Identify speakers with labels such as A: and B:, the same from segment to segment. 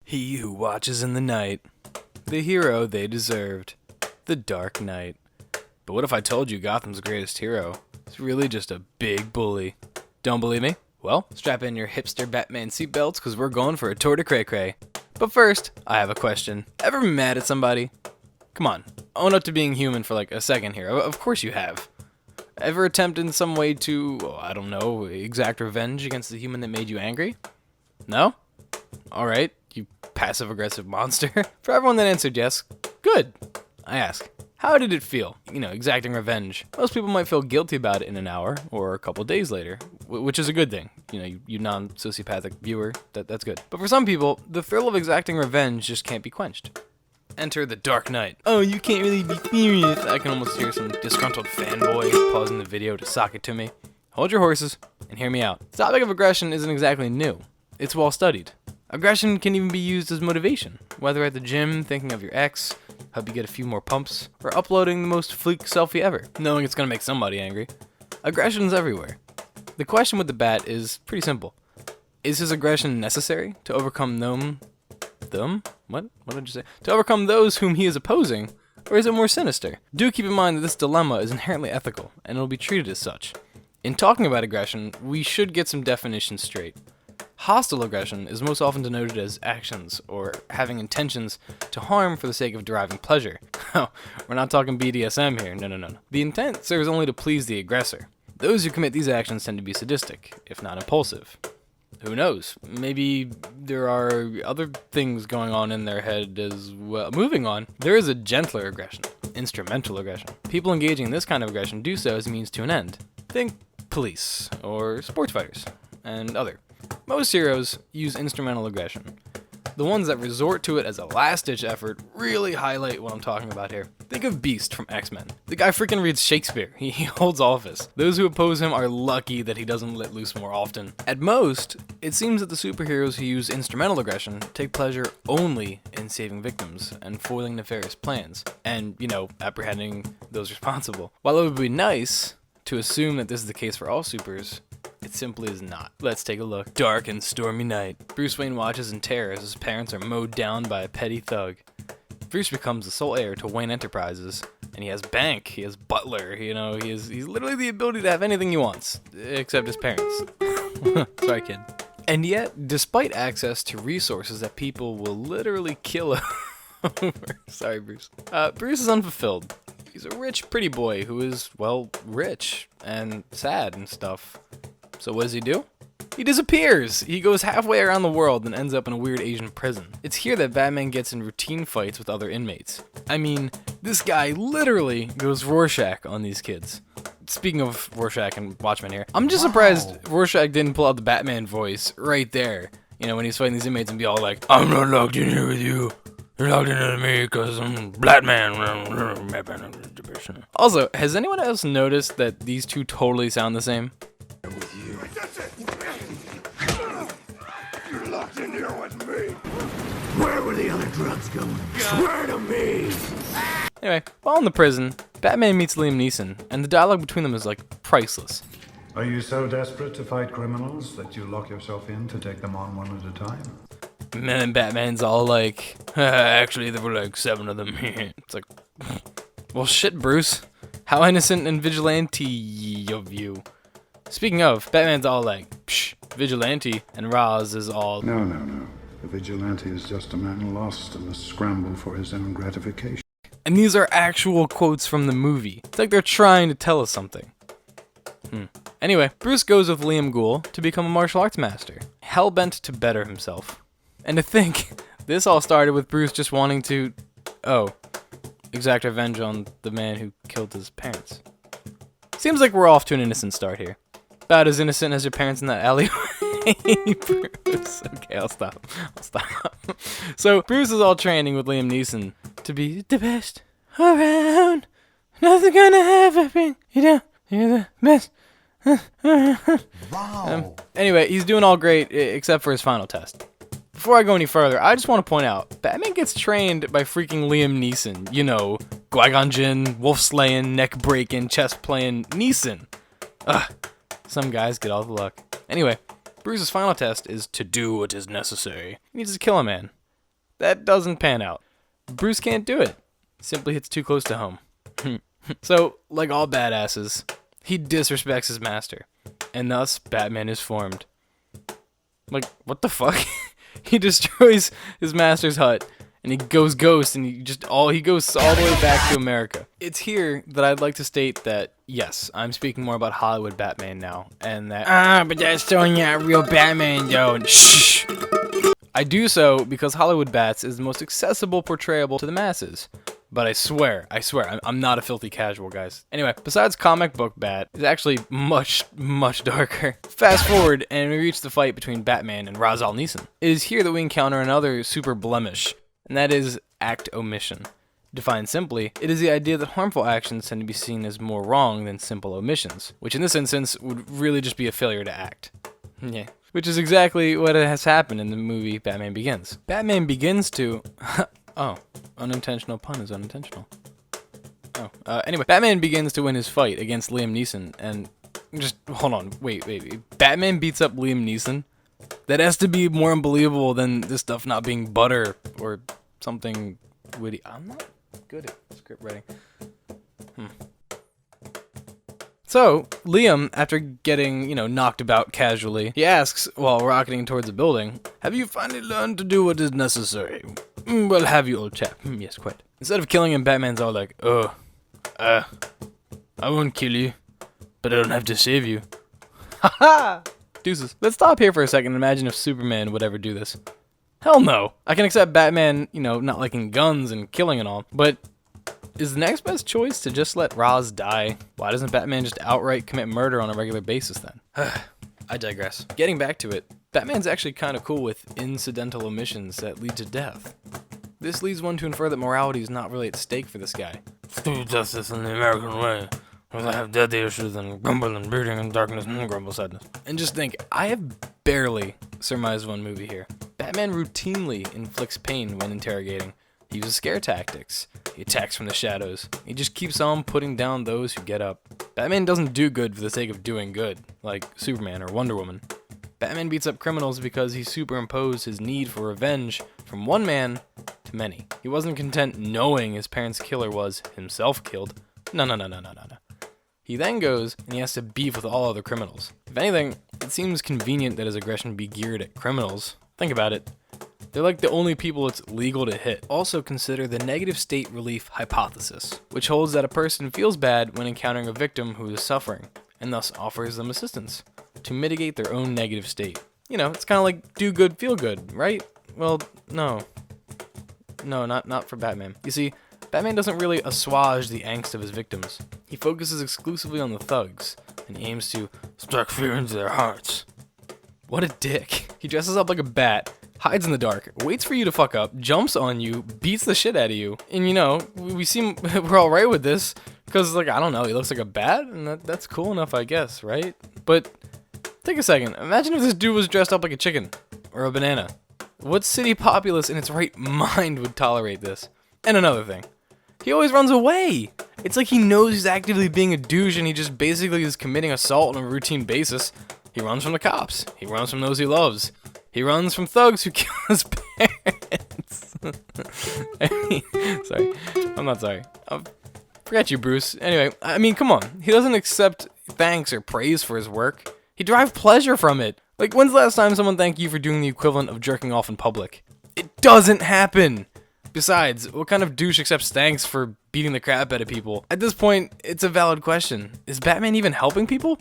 A: He who watches in the night, the hero they deserved, the Dark Knight. But what if I told you Gotham's greatest hero is really just a big bully? Don't believe me? Well, strap in your hipster Batman seatbelts because we're going for a tour de cray-cray. But first, I have a question. Ever been mad at somebody? Come on, own up to being human for like a second here. Of course you have. Ever attempted in some way to, I don't know, exact revenge against the human that made you angry? No? Alright, you passive-aggressive monster. For everyone that answered yes, good. I ask, how did it feel? Exacting revenge. Most people might feel guilty about it in an hour or a couple days later, which is a good thing. You non-sociopathic viewer, that's good. But for some people, the thrill of exacting revenge just can't be quenched. Enter the Dark Knight. Oh, you can't really be serious. I can almost hear some disgruntled fanboy pausing the video to sock it to me. Hold your horses and hear me out. The topic of aggression isn't exactly new. It's well studied. Aggression can even be used as motivation, whether at the gym, thinking of your ex, help you get a few more pumps, or uploading the most fleek selfie ever, knowing it's gonna make somebody angry. Aggression's everywhere. The question with the Bat is pretty simple. Is his aggression necessary to overcome What did you say? To overcome those whom he is opposing, or is it more sinister? Do keep in mind that this dilemma is inherently ethical, and it will be treated as such. In talking about aggression, we should get some definitions straight. Hostile aggression is most often denoted as actions or having intentions to harm for the sake of deriving pleasure. We're not talking BDSM here, no. The intent serves only to please the aggressor. Those who commit these actions tend to be sadistic, if not impulsive. Who knows? Maybe there are other things going on in their head as well. Moving on, there is a gentler aggression, instrumental aggression. People engaging in this kind of aggression do so as a means to an end. Think police, or sports fighters, and other. Most heroes use instrumental aggression. The ones that resort to it as a last-ditch effort really highlight what I'm talking about here. Think of Beast from X-Men. The guy freaking reads Shakespeare. He holds office. Those who oppose him are lucky that he doesn't let loose more often. At most, it seems that the superheroes who use instrumental aggression take pleasure only in saving victims and foiling nefarious plans, and, apprehending those responsible. While it would be nice to assume that this is the case for all supers, it simply is not. Let's take a look. Dark and stormy night. Bruce Wayne watches in terror as his parents are mowed down by a petty thug. Bruce becomes the sole heir to Wayne Enterprises, and he has bank, he has butler, he's literally the ability to have anything he wants, except his parents. Sorry, kid. And yet, despite access to resources that people will literally kill over. Sorry, Bruce. Bruce is unfulfilled. He's a rich, pretty boy who is, rich and sad and stuff. So what does he do? He disappears! He goes halfway around the world and ends up in a weird Asian prison. It's here that Batman gets in routine fights with other inmates. I mean, this guy literally goes Rorschach on these kids. Speaking of Rorschach and Watchmen here, I'm just surprised Rorschach didn't pull out the Batman voice right there. When he's fighting these inmates and be all like, I'm not locked in here with you. You're locked in with me because I'm Batman. Also, has anyone else noticed that these two totally sound the same?
B: You're locked in here with me. Where were the other drugs going? Swear to me.
A: Anyway, while in the prison, Batman meets Liam Neeson, and the dialogue between them is priceless.
C: Are you so desperate to fight criminals that you lock yourself in to take them on one at a time?
A: And then Batman's all like, actually there were 7 of them. It's like, well shit, Bruce. How innocent and vigilante of you. Speaking of, Batman's all like, psh, vigilante, and Ra's is all...
C: No. The vigilante is just a man lost in the scramble for his own gratification.
A: And these are actual quotes from the movie. It's like they're trying to tell us something. Anyway, Bruce goes with Liam Ghoul to become a martial arts master, hell-bent to better himself. And to think, this all started with Bruce just wanting to, exact revenge on the man who killed his parents. Seems like we're off to an innocent start here. About as innocent as your parents in that alleyway, Bruce. Okay, I'll stop. So, Bruce is all training with Liam Neeson to be the best around. Nothing gonna happen. You're the best.
B: Wow.
A: Anyway, he's doing all great, except for his final test. Before I go any further, I just want to point out, Batman gets trained by freaking Liam Neeson. Qui-Gon Jinn, wolf slaying, neck breaking, chest playing Neeson. Some guys get all the luck. Anyway, Bruce's final test is to do what is necessary. He needs to kill a man. that doesn't pan out. Bruce can't do it. Simply hits too close to home. So, like all badasses, he disrespects his master, and thus Batman is formed. Like, what the fuck? He destroys his master's hut, and he goes ghost, and he goes all the way back to America. It's here that I'd like to state that, yes, I'm speaking more about Hollywood Batman now, and that, but that's still not real Batman, though. Shh! I do so because Hollywood Bats is the most accessible portrayable to the masses. But I swear, I'm not a filthy casual, guys. Anyway, besides comic book Bat, it's actually much, much darker. Fast forward, and we reach the fight between Batman and Ra's al Neeson. It is here that we encounter another super blemish, and that is act omission. Defined simply, it is the idea that harmful actions tend to be seen as more wrong than simple omissions, which in this instance would really just be a failure to act. Yeah. Which is exactly what has happened in the movie Batman Begins. Batman begins to... Oh, unintentional pun is unintentional. Oh, anyway, Batman begins to win his fight against Liam Neeson, and just, hold on, wait. Batman beats up Liam Neeson? That has to be more unbelievable than this stuff not being butter or something witty. I'm not good at script writing. So, Liam, after getting, knocked about casually, he asks, while rocketing towards a building, "Have you finally learned to do what is necessary?" "Well, have you, old chap?" "Yes, quite." Instead of killing him, Batman's all like, I won't kill you, but I don't have to save you." Haha! Deuces. Let's stop here for a second and imagine if Superman would ever do this. Hell no. I can accept Batman, not liking guns and killing and all, but is the next best choice to just let Ra's die? Why doesn't Batman just outright commit murder on a regular basis then? I digress. Getting back to it, Batman's actually kind of cool with incidental omissions that lead to death. This leads one to infer that morality is not really at stake for this guy. "Do justice in the American way. I have death issues and grumble and brooding and darkness and grumble sadness." And just think, I have barely surmised one movie here. Batman routinely inflicts pain when interrogating. He uses scare tactics. He attacks from the shadows. He just keeps on putting down those who get up. Batman doesn't do good for the sake of doing good, like Superman or Wonder Woman. Batman beats up criminals because he superimposed his need for revenge from one man to many. He wasn't content knowing his parents' killer was himself killed. No. He then goes and he has to beef with all other criminals. If anything, it seems convenient that his aggression be geared at criminals. Think about it. They're like the only people it's legal to hit. Also consider the negative state relief hypothesis, which holds that a person feels bad when encountering a victim who is suffering, and thus offers them assistance to mitigate their own negative state. It's kind of like do good, feel good, right? Well, no, not for Batman. You see, Batman doesn't really assuage the angst of his victims. He focuses exclusively on the thugs, and he aims to strike fear into their hearts. What a dick. He dresses up like a bat, hides in the dark, waits for you to fuck up, jumps on you, beats the shit out of you, and we seem we're all right with this because, I don't know, he looks like a bat, and that's cool enough, I guess, right? But take a second. Imagine if this dude was dressed up like a chicken or a banana. What city populace in its right mind would tolerate this? And another thing, he always runs away. It's like he knows he's actively being a douche, and he just basically is committing assault on a routine basis. He runs from the cops. He runs from those he loves. He runs from thugs who kill his parents. Sorry. I'm not sorry. Forget you, Bruce. Anyway, come on. He doesn't accept thanks or praise for his work. He derives pleasure from it. When's the last time someone thanked you for doing the equivalent of jerking off in public? It doesn't happen. Besides, what kind of douche accepts thanks for beating the crap out of people? At this point, it's a valid question. Is Batman even helping people?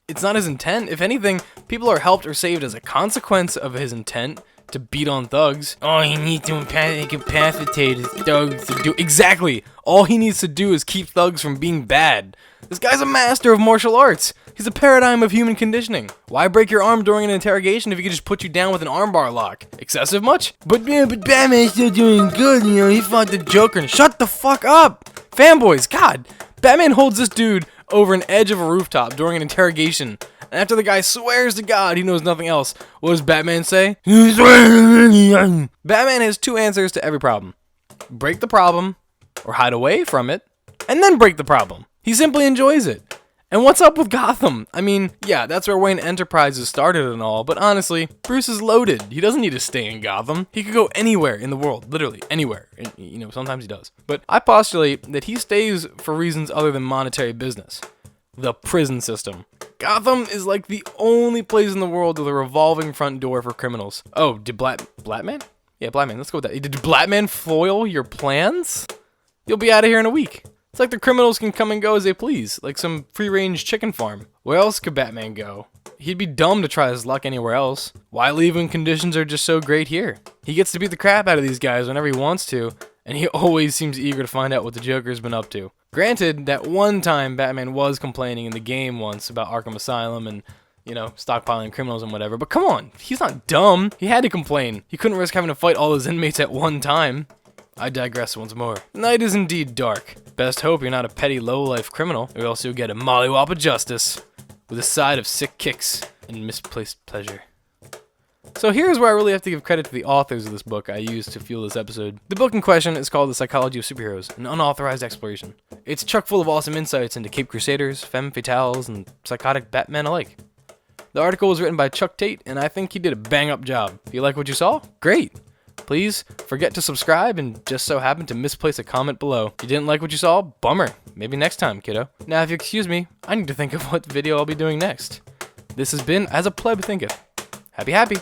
A: It's not his intent. If anything, people are helped or saved as a consequence of his intent to beat on thugs. Oh, he needs to incapacitate his thugs to do... Exactly! All he needs to do is keep thugs from being bad. This guy's a master of martial arts. He's a paradigm of human conditioning. Why break your arm during an interrogation if he could just put you down with an armbar lock? Excessive much? But Batman's still doing good, he fought the Joker and shut the fuck up! Fanboys, God! Batman holds this dude over an edge of a rooftop during an interrogation, and after the guy swears to God he knows nothing else, what does Batman say? Batman has two answers to every problem. Break the problem, or hide away from it, and then break the problem. He simply enjoys it. And what's up with Gotham? I mean, yeah, that's where Wayne Enterprises started and all, but honestly, Bruce is loaded. He doesn't need to stay in Gotham. He could go anywhere in the world, literally anywhere. And, you know, sometimes he does. But I postulate that he stays for reasons other than monetary business. The prison system. Gotham is like the only place in the world with a revolving front door for criminals. Oh, did Blatman? Yeah, Blatman, let's go with that. Did Blatman foil your plans? You'll be out of here in a week. It's like the criminals can come and go as they please, like some free-range chicken farm. Where else could Batman go? He'd be dumb to try his luck anywhere else. Why leave when conditions are just so great here? He gets to beat the crap out of these guys whenever he wants to, and he always seems eager to find out what the Joker's been up to. Granted, that one time Batman was complaining in the game once about Arkham Asylum and, you know, stockpiling criminals and whatever, but come on, he's not dumb. He had to complain. He couldn't risk having to fight all his inmates at one time. I digress once more. The night is indeed dark. Best hope you're not a petty low-life criminal, or else you'll get a mollywop of justice, with a side of sick kicks and misplaced pleasure. So here's where I really have to give credit to the authors of this book I used to fuel this episode. The book in question is called The Psychology of Superheroes, an unauthorized exploration. It's chock full of awesome insights into Cape Crusaders, femme fatales, and psychotic Batman alike. The article was written by Chuck Tate, and I think he did a bang-up job. If you like what you saw, great! Please forget to subscribe and just so happen to misplace a comment below. If you didn't like what you saw, bummer. Maybe next time, kiddo. Now, if you excuse me, I need to think of what video I'll be doing next. This has been As a Pleb Thinketh. Happy.